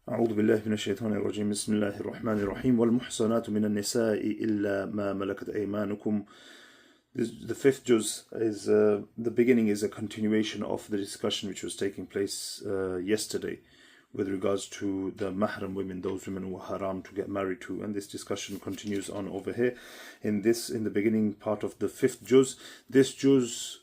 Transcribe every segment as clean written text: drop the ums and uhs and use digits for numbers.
أعوذ بالله من الشيطان الرجيم بسم الله الرحمن الرحيم والمحصنات من النساء إلا ما ملكت أيمانكم. The fifth juz is the beginning is a continuation of the discussion which was taking place yesterday with regards to the mahram women, those women who are haram to get married to, and this discussion continues on over here in the beginning part of the fifth juz. This juz,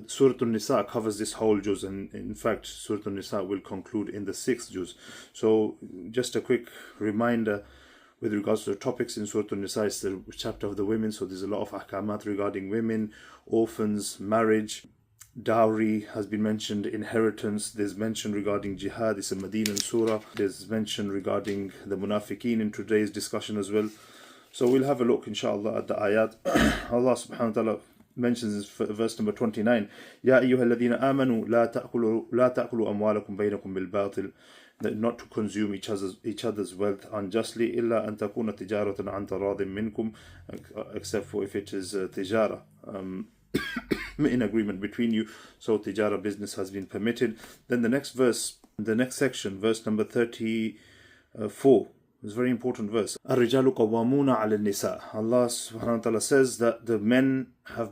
Surah An-Nisa covers this whole juz, and in fact Surah An-Nisa will conclude in the sixth juz. So just a quick reminder with regards to the topics in Surah An-Nisa. It's the chapter of the women, so there's a lot of ahkamat regarding women, orphans, marriage, dowry has been mentioned, inheritance, there's mention regarding jihad, it's a Medinan surah, there's mention regarding the munafiqeen in today's discussion as well. So we'll have a look inshallah at the ayat. Allah subhanahu wa ta'ala mentions in verse number 29, Ya ayyuha alladhina amanu la ta'kulu amwalakum baynakum bil batil, not to consume each other's wealth unjustly, illa an takuna tijaratan an taradin minkum, except for if it is tijara in agreement between you. So tijara, business, has been permitted. Then the next verse, the next section, verse number 34, is a very important verse. Ar-rijalu qawwamuna 'ala an-nisa. Allah subhanahu wa ta'ala says that the men are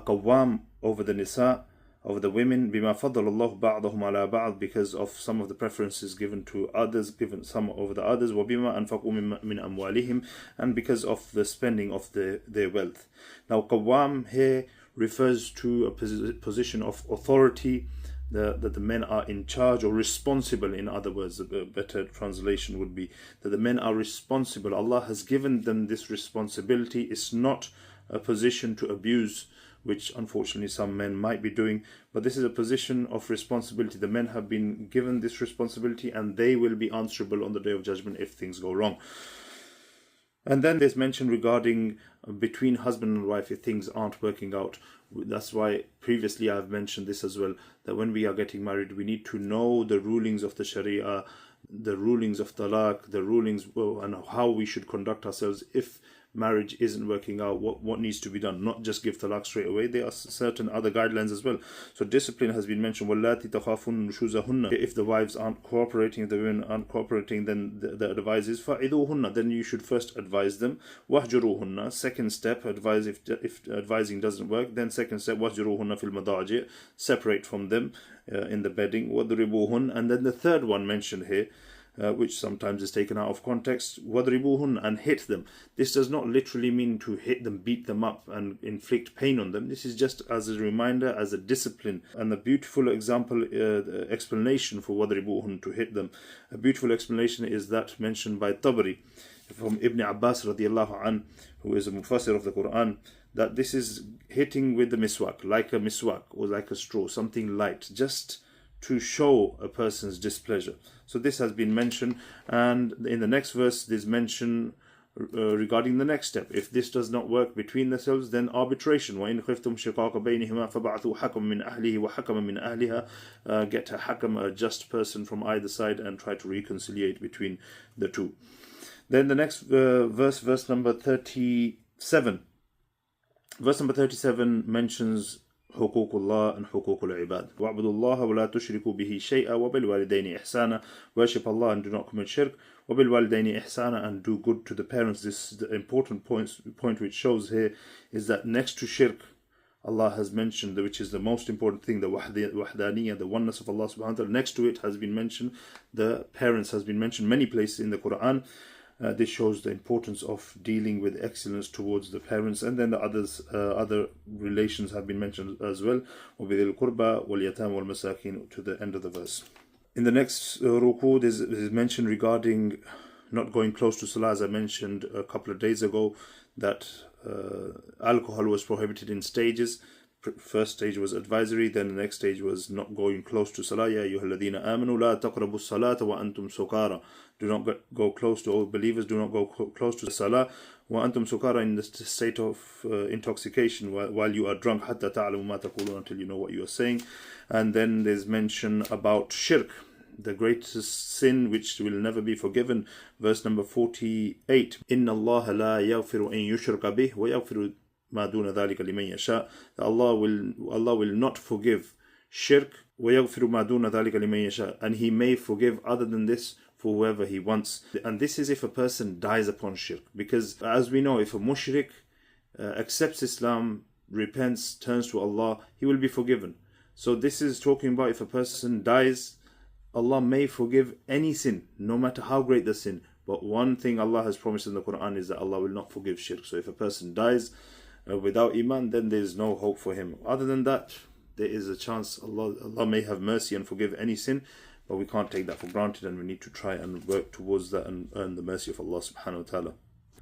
qawwam over the nisa, over the women, bima faddala Allah ba'dahum ala ba'd, because of some of the preferences given to others, given some over the others, wa bima anfaqu min amwalihim, and because of the spending of their wealth. Now qawwam here refers to a position of authority, that the men are in charge or responsible. In other words, a better translation would be that the men are responsible. Allah has given them this responsibility. It's not a position to abuse, which unfortunately some men might be doing, but this is a position of responsibility. The men have been given this responsibility and they will be answerable on the Day of Judgment if things go wrong. And then there's mention regarding between husband and wife if things aren't working out. That's why previously I've mentioned this as well, that when we are getting married, we need to know the rulings of the Sharia, the rulings of talaq, the rulings and how we should conduct ourselves if marriage isn't working out, what needs to be done. Not just give talaq straight away. There are certain other guidelines as well. So discipline has been mentioned. وَاللَّاتِ تَخَافُونَ نُشُوزَهُنَّ. If the wives aren't cooperating, if the women aren't cooperating, then the advice is فَعِذُوهُنَّ. Then you should first advise them. وَهْجُرُوهُنَّ. Second step, advise if advising doesn't work. Then second step, وَهْجُرُوهُنَّ فِي الْمَضَاجِعِ. Separate from them in the bedding. وَضْرِبُوهُنَّ. And then the third one mentioned here, which sometimes is taken out of context, وَضْرِبُوهُنَّ, and hit them. This does not literally mean to hit them, beat them up and inflict pain on them. This is just as a reminder, as a discipline. And a beautiful example, explanation for وَضْرِبُوهُنَّ, to hit them. A beautiful explanation is that mentioned by Tabari from Ibn Abbas radiallahu an, who is a mufassir of the Qur'an, that this is hitting with the miswak, like a miswak or like a straw, something light, just to show a person's displeasure. So this has been mentioned, and in the next verse there's mention regarding the next step. If this does not work between themselves, then arbitration. وَإِنْ خِفْتُمْ شِقَاقَ بَيْنِهِمَا فَبَعْثُوا حَكَمًا مِنْ أَهْلِهِ وَحَكَمًا مِنْ أَهْلِهَا. Get a hakam, a just person from either side, and try to reconciliate between the two. Then the next verse number 37. Verse number 37 mentions حقوق الله and حقوق العباد. وَاعْبُدُوا اللَّهَ وَلَا تُشْرِكُوا بِهِ شَيْئًا وَبِالْوَالِدَيْنِ إِحْسَانًا. Worship Allah and do not commit shirk. وَبِالْوَالِدَيْنِ إِحْسَانًا, and do good to the parents. This is the important point which shows here, is that next to shirk, Allah has mentioned, which is the most important thing, the wahdaniyah, the oneness of Allah subhanahu wa ta'ala. Next to it has been mentioned, the parents has been mentioned many places in the Qur'an. This shows the importance of dealing with excellence towards the parents, and then the other relations have been mentioned as well. وَبِذِي الْقُرْبَى وَالْيَتَامَ وَالْمَسَاكِينَ, to the end of the verse. In the next ruku, there's mention regarding not going close to salah. As I mentioned a couple of days ago, that alcohol was prohibited in stages. First stage was advisory, then the next stage was not going close to salah. Ya ayyuhalladhina amanu la taqrabu as-salata wa antum sukara. Do not go close to all believers, do not go close to salah wa antum sukara, in the state of intoxication, while you are drunk, hatta ta'lamu ma taqulun, until you know what you are saying. And then there's mention about shirk, the greatest sin which will never be forgiven. Verse number 48, Inna Allah la yaghfiru an yushraka bih wa yaghfiru ما دون ذلك لمن يشاء. Allah will not forgive shirk, وَيَغْفِرُ مَا دُونَ ذَلِكَ لِمَنْ يَشَاءُ, and He may forgive other than this for whoever He wants. And this is if a person dies upon shirk. Because as we know, if a mushrik accepts Islam, repents, turns to Allah, he will be forgiven. So this is talking about if a person dies, Allah may forgive any sin, no matter how great the sin. But one thing Allah has promised in the Qur'an is that Allah will not forgive shirk. So if a person dies without iman, then there is no hope for him. Other than that, there is a chance Allah may have mercy and forgive any sin, but we can't take that for granted, and we need to try and work towards that and earn the mercy of Allah subhanahu wa ta'ala.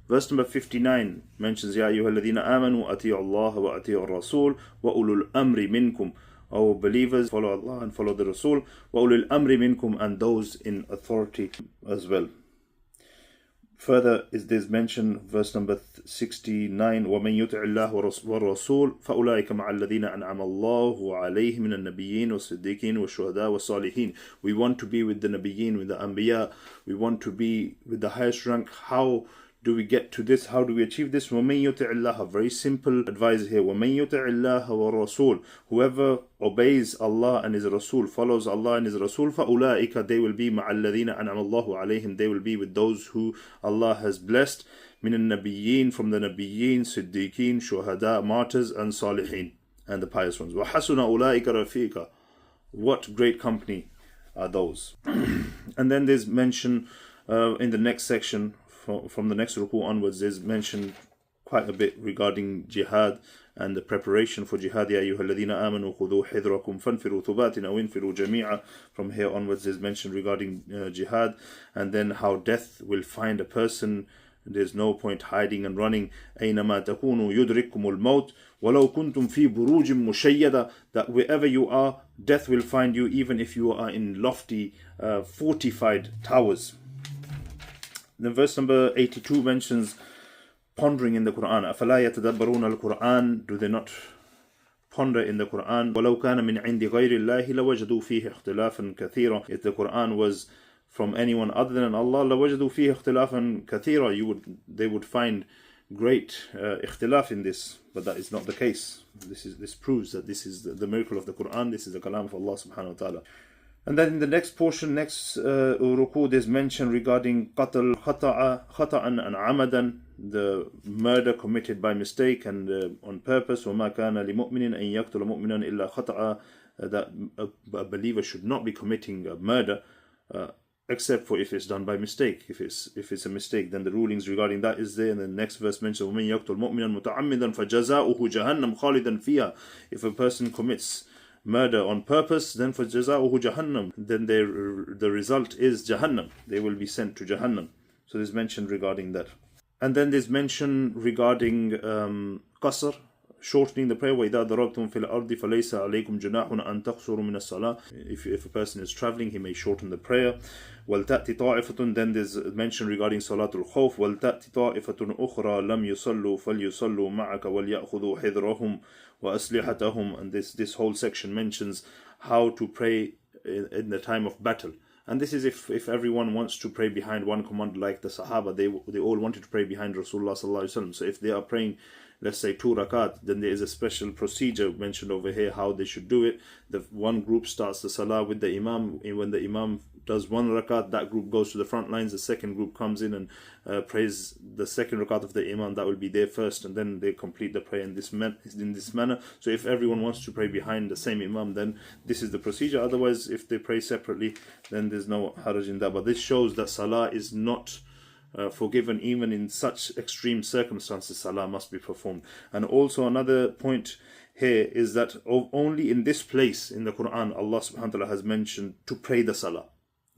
Verse number 59 mentions, Ya ayyuhalladhina amanu ati'u Allah wa ati'u ar-rasul wa ulul amri minkum. O believers, follow Allah and follow the Rasul. Wa ulul amri minkum, and those in authority as well. Further is this mention, verse number 69, وَمَنْ يُطِعِ اللَّهَ وَالرَّسُولَ فَأُولَٰئِكَ مَعَ الَّذِينَ أَنْعَمَ اللَّهُ عَلَيْهِمْ مِنَ النَّبِيِّينَ وَالصِّدِّيقِينَ وَالشُّهَدَاءِ وَالصَّالِحِينَ. We want to be with the Nabiyyin, with the Anbiya. We want to be with the highest rank. How do we get to this? How do we achieve this? وَمَنْ يُطِعِ اللَّهَ, very simple advice here. وَمَنْ يُطِعِ اللَّهَ وَالرَّسُولَ, whoever obeys Allah and His Rasul, follows Allah and His Rasul, فَأُولَٰئِكَ, they will be مَعَ الَّذِينَ أَنْعَمَ اللَّهُ عَلَيْهِمْ, they will be with those who Allah has blessed, مِنَ النَّبِيِّينَ, from the Nabiyyin, Siddiqeen, Shuhada, martyrs, and Salihin, and the pious ones. وَحَسُنَ أُولَٰئِكَ رَفِيقًا, what great company are those. And then there's mention in the next section, from the next ruku onwards, is mentioned quite a bit regarding jihad and the preparation for jihad. Ya ayyuhalladhina amanu khudhu hidrakum fanfiru thubatin aw infiru jami'a. From here onwards is mentioned regarding jihad, and then how death will find a person. There's no point hiding and running. أينما تكونوا يدرككم الموت ولو كنتم في بروج مشيدة, that wherever you are, death will find you, even if you are in lofty fortified towers. Then verse number 82 mentions pondering in the Qur'an. أَفَلَا يَتَدَبَّرُونَ الْقُرْآنَ, do they not ponder in the Qur'an? وَلَوْ كَانَ مِنْ عِنْدِ غَيْرِ اللَّهِ لَوَجَدُوا فِيهِ اخْتِلَافًا كَثِيرًا. If the Qur'an was from anyone other than Allah, لَوَجَدُوا فِيهِ اخْتِلَافًا كَثِيرًا, they would find great ikhtilaf in this, but that is not the case. This proves that this is the miracle of the Qur'an. This is the kalam of Allah subhanahu wa ta'ala. And then in the next portion, next ruku, there's mention regarding qatl khata'an and amadan, the murder committed by mistake and on purpose. وَمَا كَانَ لِمُؤْمِنٍ أَن يَقْتُلَ مُؤْمِنًا إِلَّا خَطَأً, that a believer should not be committing a murder except for if it's done by mistake. If it's a mistake, then the rulings regarding that is there. And the next verse mentions وَمَن يَقْتُلْ مُؤْمِنًا مُتَعَمِّدًا فَجَزَاؤُهُ جَهَنَّمْ خَالِدًا فِيهَا. If a person commits murder on purpose, then for jaza'uhu jahannam, then the result is Jahannam. They will be sent to Jahannam. So there's mention regarding that. And then there's mention regarding qasr, shortening the prayer. وَإِذَا ضَرَبْتُمْ فِي الْأَرْضِ فَلَيْسَ عَلَيْكُمْ جُنَاحٌ أَن تَقْصُرُوا مِنَ الصَّلَاةِ. If a person is traveling, he may shorten the prayer. وَلْتَأْتِ طَائِفَةٌ, then there's mention regarding Salatul Khawf. وَلْتَأْتِ طَائِفَةٌ أُخْرَى لَمْ يُصَلُّوا فَلْيُصَلُّوا مَعَكَ وَلْيَأْخُذُوا حِذْرَهُمْ وَأَسْلِحَتَهُمْ. And this whole section mentions how to pray in the time of battle. And this is if everyone wants to pray behind one commander, like the Sahaba, they all wanted to pray behind Rasulullah sallallahu alaihi wasallam. So if they are praying, let's say 2 rakat, then there is a special procedure mentioned over here how they should do it. The one group starts the salah with the imam. When the imam does 1 rakat, that group goes to the front lines. The second group comes in and prays the second rakat of the imam. That will be there first, and then they complete the prayer in this manner. So if everyone wants to pray behind the same imam, then this is the procedure. Otherwise, if they pray separately, then there's no haraj in that. But this shows that salah is not forgiven. Even in such extreme circumstances, salah must be performed. And also another point here is that only in this place in the Quran, Allah subhanahu wa ta'ala has mentioned to pray the salah.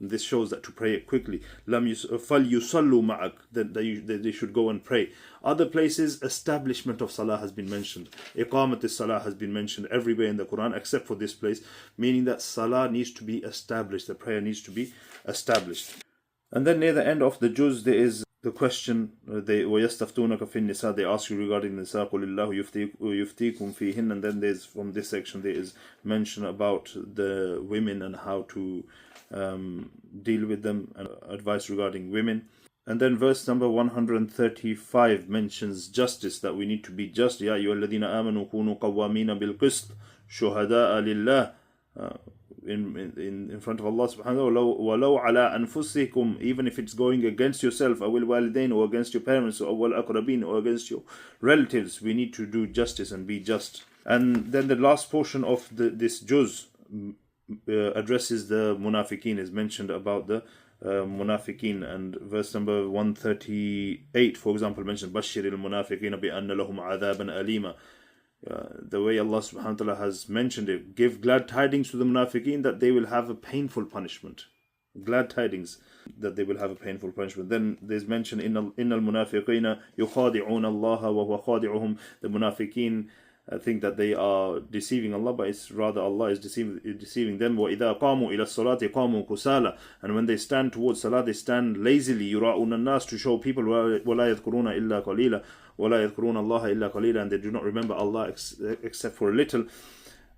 And this shows that to pray it quickly. فَلْيُصَلُّوا مَعَكَ, that they should go and pray. Other places, establishment of salah has been mentioned. Iqamat salah has been mentioned everywhere in the Quran except for this place, meaning that salah needs to be established. The prayer needs to be established. And then near the end of the juz, there is the question, وَيَسْتَفْتُونَكَ فِي النِّسَاءِ, they ask you regarding the nisa, قُلِ اللَّهُ يُفْتِيكُمْ فِيهِنَّ. And then there's, from this section, there is mention about the women and how to deal with them, and advice regarding women. And then verse number 135 mentions justice, that we need to be just. يَا أَيُّهَا الَّذِينَ آمَنُوا كُونُوا قَوَّامِينَ بِالْقِسْطِ شُهَدَاءَ لِلَّهِ in front of Allah subhanahu wa ta'ala, وَلَوْ عَلَىٰ أَنفُسِكُمْ, even if it's going against yourself, أو الوالدين, or against your parents, or الأقربين, or against your relatives, we need to do justice and be just. And then the last portion of this juz addresses the munafiqeen, is mentioned about the munafiqeen, and verse number 138, for example, mentioned بَشِّرِ الْمُنَافِقِينَ بِأَنَّ لَهُمْ عَذَابًا أَلِيمًا. The way Allah subhanahu wa ta'ala has mentioned it, give glad tidings to the munafiqeen that they will have a painful punishment. Glad tidings that they will have a painful punishment. Then there's mention إِنَّ الْمُنَافِقِينَ يُخَادِعُونَ اللَّهَ وَهُوَ خَادِعُهُم. The munafiqeen think that they are deceiving Allah, but it's rather Allah is deceiving them. وَإِذَا قَامُوا إِلَى الصَّلَاةِ قَامُوا كُسَالًا. And when they stand towards salah, they stand lazily. يُرَاءُونَ النَّاسِ, to show people. وَلَا يَذْكُرُونَ إِلَّا قَلِيلًا وَلَا يَذْكُرُونَ اللَّهَ إِلَّا قَلِيلًا. And they do not remember Allah except for a little.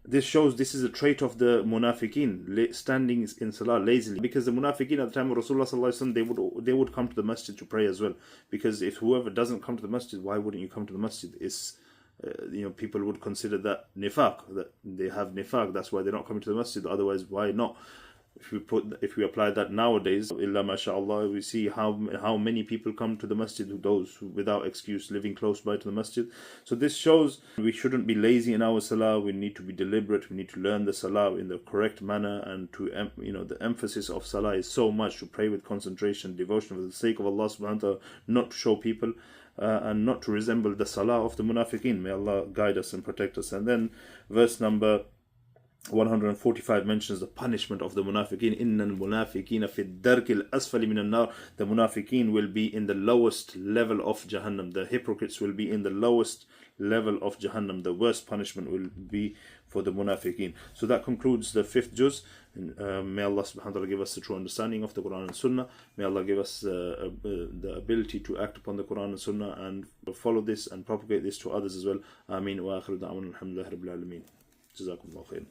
This shows this is a trait of the munafiqeen, standing in salah lazily, because the munafiqeen at the time of Rasulullah sallallahu alaihi wasallam, they would come to the masjid to pray as well, because if whoever doesn't come to the masjid, why wouldn't you come to the masjid? It's people would consider that nifaq, that they have nifaq, that's why they're not coming to the masjid. Otherwise, why not? If we apply that nowadays, illa mashallah, we see how many people come to the masjid, those who without excuse living close by to the masjid. So this shows we shouldn't be lazy in our salah. We need to be deliberate. We need to learn the salah in the correct manner, and to the emphasis of salah is so much to pray with concentration, devotion for the sake of Allah subhanahu wa ta'ala, not to show people and not to resemble the salah of the munafiqeen. May Allah guide us and protect us. And then verse number 145 mentions the punishment of the munafiqeen. Innal munafiqina fi ad-darki al-asfali min an-nar. The munafiqeen will be in the lowest level of Jahannam. The hypocrites will be in the lowest level of Jahannam. The worst punishment will be for the munafiqeen. So that concludes the 5th juz. May Allah subhanahu wa ta'ala give us the true understanding of the Qur'an and Sunnah. May Allah give us the ability to act upon the Qur'an and Sunnah and follow this and propagate this to others as well. Ameen wa akhiru da'wana alhamdulillahi rabbil alameen. Jazakumullah khair.